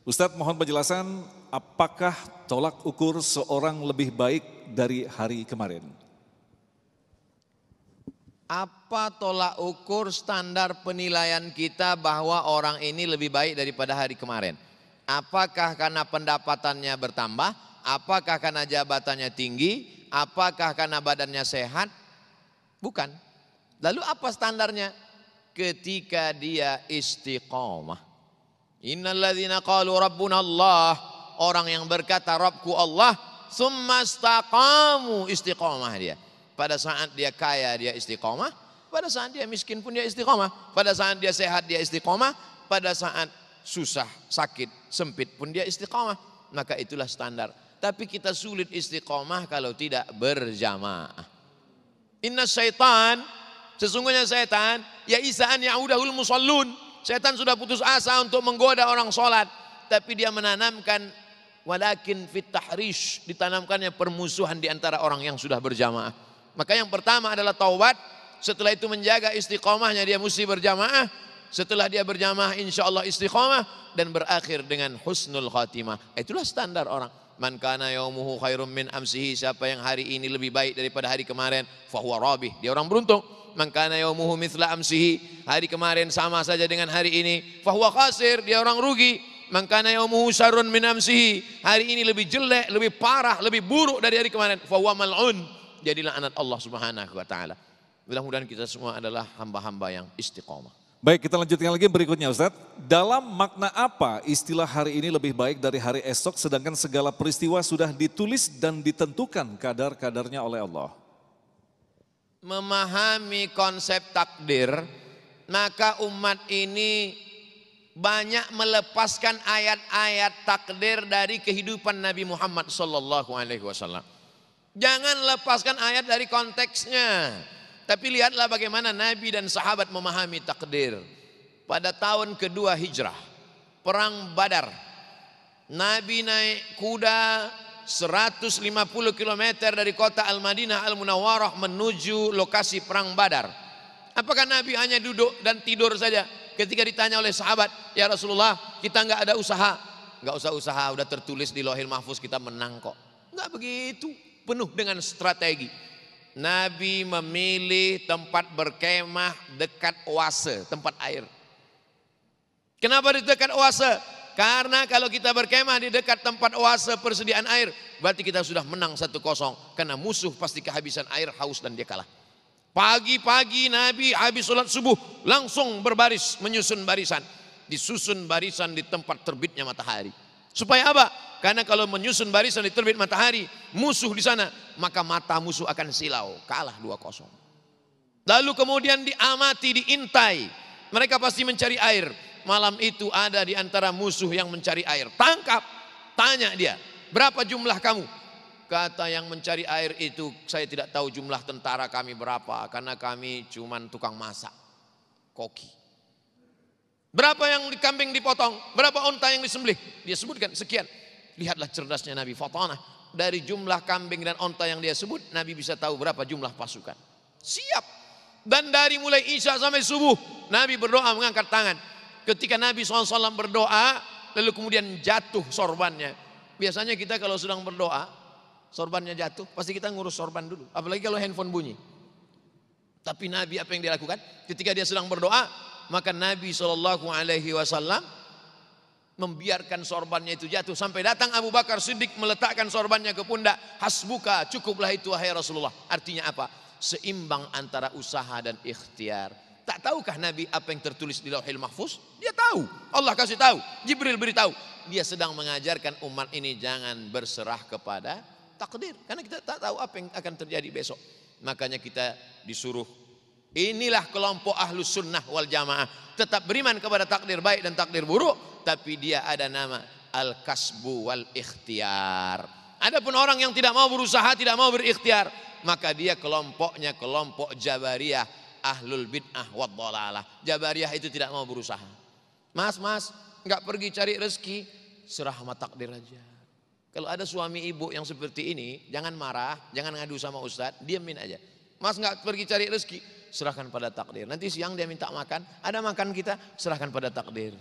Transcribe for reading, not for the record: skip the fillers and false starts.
Ustadz, mohon penjelasan, apakah tolak ukur seorang lebih baik dari hari kemarin? Apa tolak ukur standar penilaian kita bahwa orang ini lebih baik daripada hari kemarin? Apakah karena pendapatannya bertambah? Apakah karena jabatannya tinggi? Apakah karena badannya sehat? Bukan. Lalu apa standarnya? Ketika dia istiqomah. Innalladzina qalu rabbuna Allah, orang yang berkata Rabbku Allah, summa istaqamu, istiqomah dia. Pada saat dia kaya dia istiqomah, pada saat dia miskin pun dia istiqomah, pada saat dia sehat dia istiqomah, pada saat susah, sakit, sempit pun dia istiqomah. Maka itulah standar. Tapi kita sulit istiqomah kalau tidak berjamaah. Inna syaitan, sesungguhnya syaitan, ya isa'an ya'udahul musallun. Setan sudah putus asa untuk menggoda orang sholat, tapi dia menanamkan walakin fit tahrish, ditanamkannya permusuhan di antara orang yang sudah berjamaah. Maka yang pertama adalah taubat, setelah itu menjaga istiqomahnya, dia mesti berjamaah. Setelah dia berjamaah insya Allah istiqomah dan berakhir dengan husnul khatimah. Itulah standar orang. Man kana yaumuhu khairum min amsihi, siapa yang hari ini lebih baik daripada hari kemarin, fahuwa rabih, dia orang beruntung. Man kana yaumuhu mithla amsihi, hari kemarin sama saja dengan hari ini, fahuwa khasir, dia orang rugi. Man kana yaumuhu syarrun min amsihi, hari ini lebih jelek, lebih parah, lebih buruk dari hari kemarin, fahuwa mal'un, jadilah laknat Allah Subhanahu wa taala. Mudah-mudahan kita semua adalah hamba-hamba yang istiqomah. Baik, kita lanjutkan lagi berikutnya Ustadz. Dalam makna apa istilah hari ini lebih baik dari hari esok, sedangkan segala peristiwa sudah ditulis dan ditentukan kadar-kadarnya oleh Allah? Memahami konsep takdir, maka umat ini banyak melepaskan ayat-ayat takdir dari kehidupan Nabi Muhammad SAW. Jangan lepaskan ayat dari konteksnya, tapi lihatlah bagaimana Nabi dan sahabat memahami takdir. Pada tahun kedua hijrah, perang Badar, Nabi naik kuda 150 km dari kota Al-Madinah Al-Munawwarah menuju lokasi perang Badar. Apakah Nabi hanya duduk dan tidur saja? Ketika ditanya oleh sahabat, ya Rasulullah, kita nggak ada usaha. Nggak usah usaha, udah tertulis di Lauhil Mahfuz kita menang kok. Nggak begitu, penuh dengan strategi. Nabi memilih tempat berkemah dekat oase, tempat air. Kenapa di dekat oase? Karena kalau kita berkemah di dekat tempat oase persediaan air, berarti kita sudah menang 1-0. Karena musuh pasti kehabisan air, haus dan dia kalah. Pagi-pagi Nabi habis sholat subuh langsung berbaris, menyusun barisan. Disusun barisan di tempat terbitnya matahari. Supaya apa? Karena kalau menyusun barisan di terbit matahari, musuh di sana, maka mata musuh akan silau, kalah 2-0. Lalu kemudian diamati, diintai. Mereka pasti mencari air. Malam itu ada di antara musuh yang mencari air. Tangkap, tanya dia, berapa jumlah kamu? Kata yang mencari air itu, saya tidak tahu jumlah tentara kami berapa, karena kami cuman tukang masak, koki. Berapa yang kambing dipotong? Berapa unta yang disembelih? Dia sebutkan sekian. Lihatlah cerdasnya Nabi Fatanah. Dari jumlah kambing dan unta yang dia sebut, Nabi bisa tahu berapa jumlah pasukan. Siap. Dan dari mulai Isya sampai subuh, Nabi berdoa mengangkat tangan. Ketika Nabi SAW berdoa, lalu kemudian jatuh sorbannya. Biasanya kita kalau sedang berdoa, sorbannya jatuh, pasti kita ngurus sorban dulu. Apalagi kalau handphone bunyi. Tapi Nabi apa yang dia lakukan? Ketika dia sedang berdoa, maka Nabi SAW membiarkan sorbannya itu jatuh. Sampai datang Abu Bakar Siddiq meletakkan sorbannya ke pundak. Hasbuka, cukuplah itu wahai Rasulullah. Artinya apa? Seimbang antara usaha dan ikhtiar. Tak tahukah Nabi apa yang tertulis di Lauhil Mahfuz? Dia tahu. Allah kasih tahu. Jibril beritahu. Dia sedang mengajarkan umat ini jangan berserah kepada takdir. Karena kita tak tahu apa yang akan terjadi besok. Makanya kita disuruh. Inilah kelompok ahlus sunnah wal jamaah. Tetap beriman kepada takdir baik dan takdir buruk. Tapi dia ada nama al-kasbu wal ikhtiar. Adapun orang yang tidak mau berusaha, tidak mau berikhtiar, maka dia kelompoknya kelompok Jabariyah. Ahlul bid'ah wad dhalalah. Jabariyah itu tidak mau berusaha. Mas, nggak pergi cari rezeki, serah sama takdir aja. Kalau ada suami ibu yang seperti ini, jangan marah, jangan ngadu sama ustadz, diamin aja. Mas nggak pergi cari rezeki, serahkan pada takdir. Nanti siang dia minta makan, ada makan kita, serahkan pada takdir.